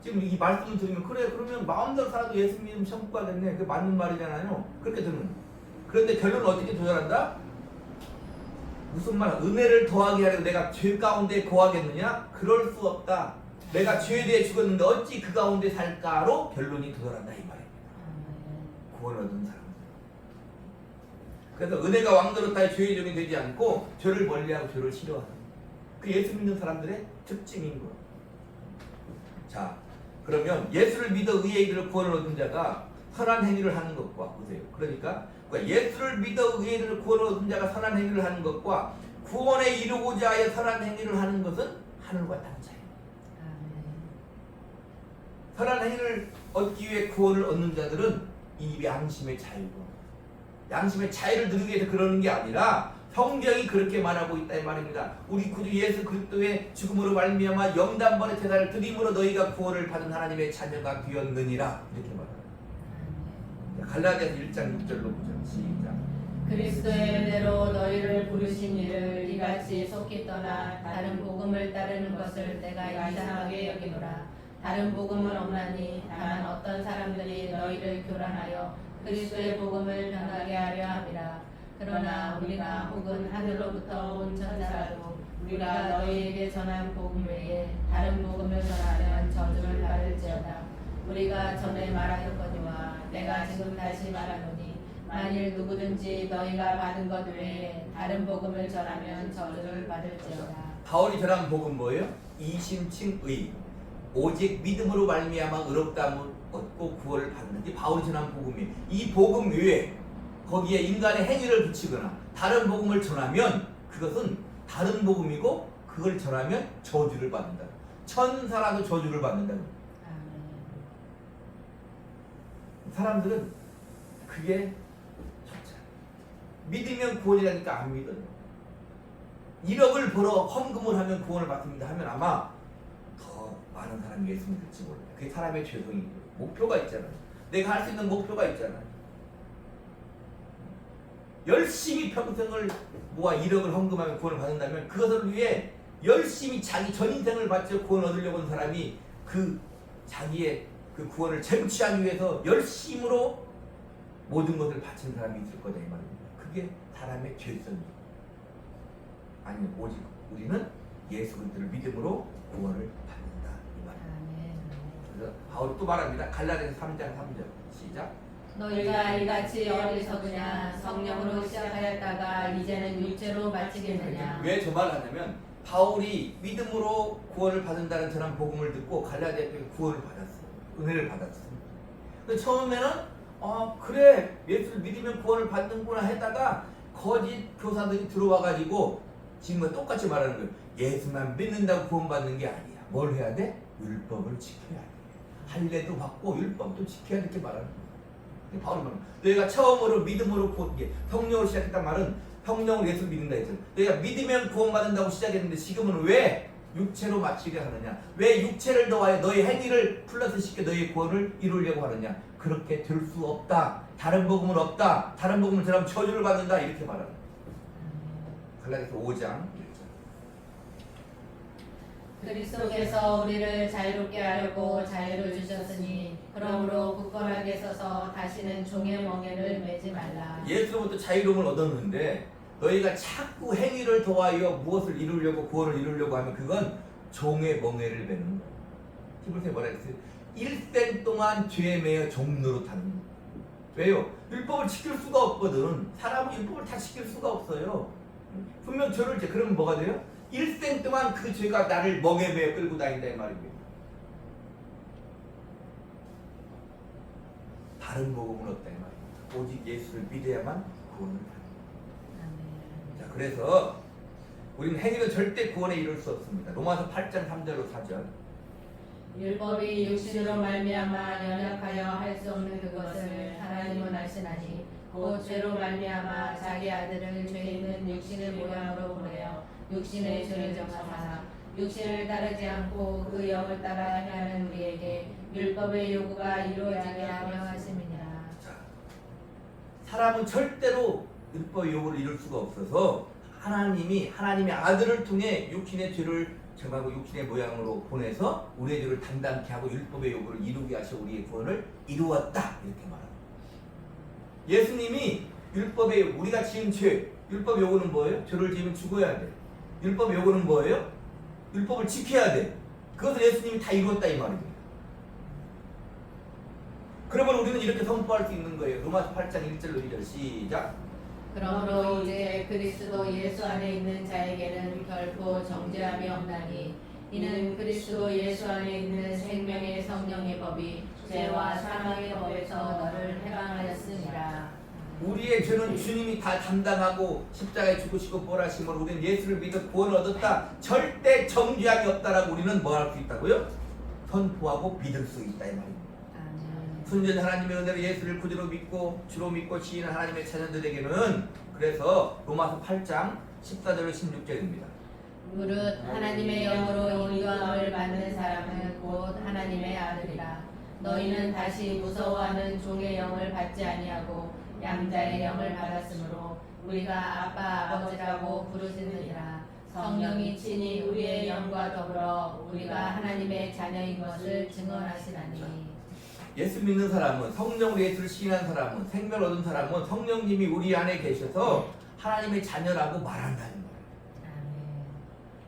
지금 이 말씀을 들으면 그래 그러면 마음대로 살아도 예수 믿으면 천국 가겠네. 그 맞는 말이잖아요. 그렇게 드는 거예요. 그런데 결론은 어떻게 조절한다? 무슨 말? 은혜를 더하게 하려고 내가 죄 가운데 거하겠느냐? 그럴 수 없다. 내가 죄에 대해 죽었는데 어찌 그 가운데 살까로 결론이 도달한다 이 말입니다. 구원 얻은 사람. 그래서 은혜가 왕노릇하여 죄의 종이 되지 않고 죄를 멀리하고 죄를 싫어하는 그 예수 믿는 사람들의 특징인 거예요. 자, 그러면 예수를 믿어 의에 이르러 구원을 얻은 자가 선한 행위를 하는 것과 보세요. 그러니까 예수를 믿어 의에 이르러 구원을 얻은 자가 선한 행위를 하는 것과 구원에 이르고자 하여 선한 행위를 하는 것은 하늘과 땅 차이. 선한 행위를 얻기 위해 구원을 얻는 자들은 이 양심의 자유고 양심의 자유를 누리기 위해서 그러는 게 아니라 성경이 그렇게 말하고 있다 이 말입니다. 우리 구주 예수 그리스도의 죽음으로 말미암아 영단번의 제사를 드림으로 너희가 구원을 받은 하나님의 자녀가 되었느니라 이렇게 말합니다. 갈라디아서 1장 6절로 보죠. 시작. 그리스도의 은혜로 너희를 부르신 이를 이같이 속히 떠나 다른 복음을 따르는 것을 내가 이상하게 여기노라. 다른 복음은 없나니 다만 어떤 사람들이 너희를 교란하여 그리스도의 복음을 변하게 하려 함이라. 그러나 우리가 혹은 하늘로부터 온 천사라도 우리가 너희에게 전한 복음 외에 다른 복음을 전하면 저주를 받을지어다. 우리가 전에 말하였거니와 내가 지금 다시 말하노니 만일 누구든지 너희가 받은 것 외에 다른 복음을 전하면 저주를 받을지어다. 바울이 전한 복음 뭐예요? 이심칭의 오직 믿음으로 말미암아 의롭다함을 얻고 구원을 받는지 바울이 전한 복음이 이 복음 외에 거기에 인간의 행위를 붙이거나 다른 복음을 전하면 그것은 다른 복음이고 그걸 전하면 저주를 받는다. 천사라도 저주를 받는다. 사람들은 그게 좋잖아. 믿으면 구원이라니까 안 믿어요. 1억을 벌어 헌금을 하면 구원을 받습니다 하면 아마 더 많은 사람이 예수 믿을지 몰라요. 그게 사람의 죄성이고 목표가 있잖아요. 내가 할 수 있는 목표가 있잖아요. 열심히 평생을 모아 1억을 헌금하면 구원을 받는다면 그것을 위해 열심히 자기 전 인생을 바쳐 구원 얻으려고 하는 사람이 그 자기의 그 구원을 쟁취하기 위해서 열심으로 모든 것을 바치는 사람이 있을 거다 이 말입니다. 그게 사람의 죄성이에요. 아니면 오직 우리는 예수 그리스도를 믿음으로 구원을 받는다 이 말입니다. 그래서 바울이 또 말합니다. 갈라디아서 3장 3절 시작. 너희가 이같이 어리석으냐 성령으로 시작하였다가 이제는 육체로 마치겠느냐. 왜 저 말을 하냐면 바울이 믿음으로 구원을 받는다는 전한 복음을 듣고 갈라디아 교회 구원을 받았어요. 은혜를 받았어요. 근데 처음에는 그래 예수를 믿으면 구원을 받는구나 했다가 거짓 교사들이 들어와가지고 지금과 똑같이 말하는 거예요. 예수만 믿는다고 구원받는 게 아니야. 뭘 해야 돼? 율법을 지켜야 돼. 할례도 받고 율법도 지켜야 돼. 이렇게 말하는 거예요. 바울이 말합니다. 너희가 처음으로 믿음으로 구원, 성령으로 시작했단 말은 성령으로 예수를 믿는다 했잖아. 너희가 믿으면 구원받는다고 시작했는데 지금은 왜 육체로 마치려 하느냐? 왜 육체를 더하여 너희 행위를 플러스 시켜 너희의 구원을 이루려고 하느냐? 그렇게 될 수 없다. 다른 복음은 없다. 다른 복음을 전하면 저주를 받는다. 이렇게 말하는 거예요. 갈라디아서 5장 1절. 그리스도께서 우리를 자유롭게 하려고 자유를 주셨으니 그러므로 굳건하게 서서 다시는 종의 멍에를 매지 말라. 예수로부터 자유로움을 얻었는데 너희가 자꾸 행위를 더하여 무엇을 이루려고 구원을 이루려고 하면 그건 종의 멍에를 매는 거예요. 히브리서에 뭐라 했어요? 일생 동안 죄에 매여 종노릇 하는 거예요. 왜요? 율법을 지킬 수가 없거든. 사람은 율법을 다 지킬 수가 없어요. 분명 죄를 지 그러면 뭐가 돼요? 일생 동안 그 죄가 나를 멍에 매여 끌고 다닌다 이 말입니다. 다른 복음은 없다 이 말입니다. 오직 예수를 믿어야만 구원을 받는 거예요. 자, 그래서 우리는 행위는 절대 구원에 이룰 수 없습니다. 로마서 8장 3절로 4절. 율법이 육신으로 말미암아 연약하여 할 수 없는 그것을 하나님은 아시나니 곧 죄로 말미암아 자기 아들을 죄 있는 육신의 모양으로 보내어 육신의 죄를 정하사 육신을 따르지 않고 그 영을 따라 행하는 우리에게 율법의 요구가 이루어지게 하려 하심이니라. 자, 사람은 절대로 율법의 요구를 이룰 수가 없어서 하나님의 아들을 통해 육신의 죄를 정하고 육신의 모양으로 보내서 우리의 죄를 담당케 하고 율법의 요구를 이루게 하셔 우리의 구원을 이루었다 이렇게 말합니다. 예수님이 율법의 우리가 지은 죄 율법 요구는 뭐예요? 죄를 지으면 죽어야 돼. 율법 요구는 뭐예요? 율법을 지켜야 돼. 그것을 예수님이 다 이루었다 이 말입니다. 그러면 우리는 이렇게 선포할 수 있는 거예요. 로마서 8장 1절로 2절 시작. 그러므로 이제 그리스도 예수 안에 있는 자에게는 결코 정죄함이 없나니 이는 그리스도 예수 안에 있는 생명의 성령의 법이 죄와 사망의 법에서 너를 해방하였으니라. 우리의 죄는 주님이 다 담당하고 십자가에 죽으시고 부활하심으로 우리는 예수를 믿어 구원을 얻었다. 절대 정죄함이 없다라고 우리는 뭐 할 수 있다고요? 선포하고 믿을 수 있다 이 말입니다. 순전 하나님의 은혜로 예수를 구주로 믿고 주로 믿고 지인 하나님의 자녀들에게는 그래서 로마서 8장 14절로 16절입니다. 무릇 하나님의 영으로 인도함을 받는 사람은 곧 하나님의 아들이라. 너희는 다시 무서워하는 종의 영을 받지 아니하고 양자의 영을 받았으므로 우리가 아빠 아버지라고 부르짖느니라. 성령이 친히 우리의 영과 더불어 우리가 하나님의 자녀인 것을 증언하시나니. 예수 믿는 사람은 성령으로 예수를 시인한 사람은 생명을 얻은 사람은 성령님이 우리 안에 계셔서 하나님의 자녀라고 말한다는 거예요.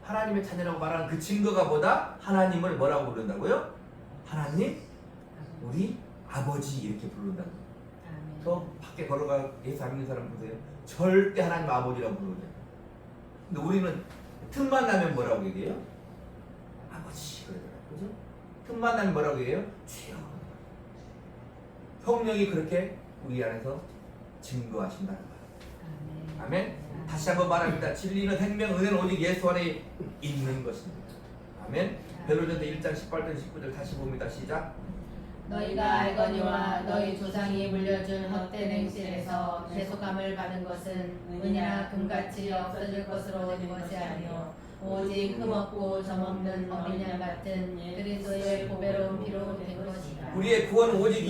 하나님의 자녀라고 말하는 그 증거가 뭐다? 하나님을 뭐라고 부른다고요? 하나님 우리 아버지 이렇게 부른다는 거예요. 저 밖에 걸어가 예수 안 믿는 사람 보세요. 절대 하나님 아버지라고 부르잖아요. 근데 우리는 틈만 나면 뭐라고 얘기해요? 아버지 그러잖아요. 그죠? 틈만 나면 뭐라고 얘기해요? 주여. 성령이 그렇게 우리 안에서 증거하신다는 거예요. 아멘. 다시 한번 말합니다. 진리는 생명, 은혜는 오직 예수 안에 있는 것입니다. 아멘. 베드로전서 1장 18절 19절 다시 봅니다. 시작. 너희가 알거니와 너희 조상이 물려준 헛된 행실에서 대속함을 받은 것은 은이나 금같이 없어질 것으로 된 것이 아니요 오직 흠없고 점없는 어린 양 같은 그리스도의 보배로운 피로 된 것이다. 우리의 구원은 오직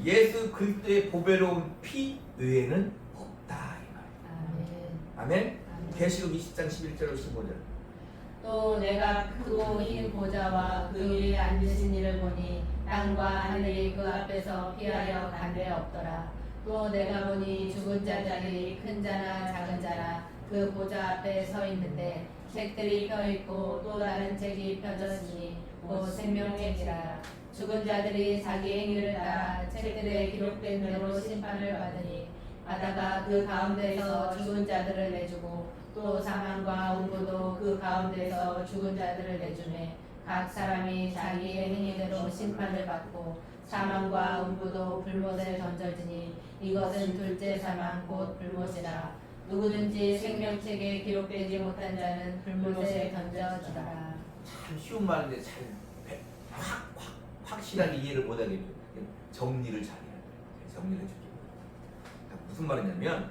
예수 그리스도의 보배로운 피 외에는 없다 이 말. 아멘. 계시록 20장 11절로 15절. 또 내가 크고 흰 보좌와 그 위에 앉으신 이를 보니 땅과 하늘이 그 앞에서 피하여 간데 없더라. 또 내가 보니 죽은 자들이 큰 자나 작은 자나 그 보좌 앞에 서 있는데 책들이 펴 있고 또 다른 책이 펴졌으니 곧 생명책이라. 죽은 자들이 자기 행위를 따라 책들에 기록된 대로 심판을 받으니 바다가 그 가운데서 죽은 자들을 내주고 또 사망과 음부도 그 가운데서 죽은 자들을 내주매 각 사람이 자기의 행위대로 심판을 받고 사망과 음부도 불못에 던져지니 이것은 둘째 사망 곧 불못이라. 누구든지 생명책에 기록되지 못한 자는 불못에 던져지더라. 참 쉬운 말인데 잘 확실하게 이해를 못하겠죠. 정리를 잘해야 돼요. 정리를 해주죠. 무슨 말이냐면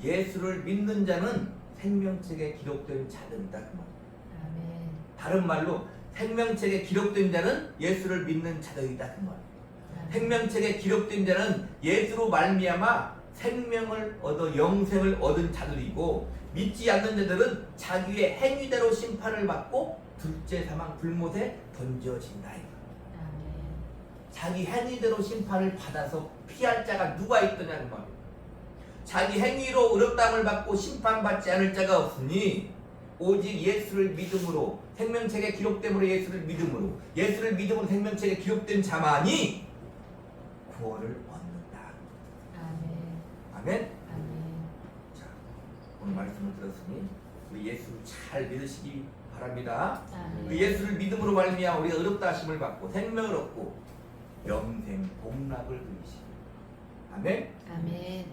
예수를 믿는 자는 생명책에 기록된 자들이다 그 말. 아멘. 다른 말로 생명책에 기록된 자는 예수를 믿는 자들이다 그 말. 생명책에 기록된 자는 예수로 말미암아 생명을 얻어 영생을 얻은 자들이고 믿지 않는 자들은 자기의 행위대로 심판을 받고 둘째 사망 불못에 던져진다. 자기 행위대로 심판을 받아서 피할 자가 누가 있더냐는 말이에요. 자기 행위로 의롭다함을 받고 심판받지 않을 자가 없으니 오직 예수를 믿음으로 생명책에 기록됨으로 예수를 믿음으로 생명책에 기록된 자만이 구원을 얻는다. 아멘. 아멘. 아멘. 자, 오늘 말씀을 들었으니 우리 예수를 잘 믿으시기 바랍니다. 아멘. 그 예수를 믿음으로 말미암아 우리가 의롭다 하심을 받고 생명을 얻고 영생 복락을 누리시기. 아멘. 아멘.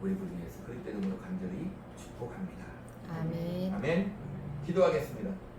우리 주 예수 그리스도 이름으로 간절히 축복합니다. 아멘. 아멘. 기도하겠습니다.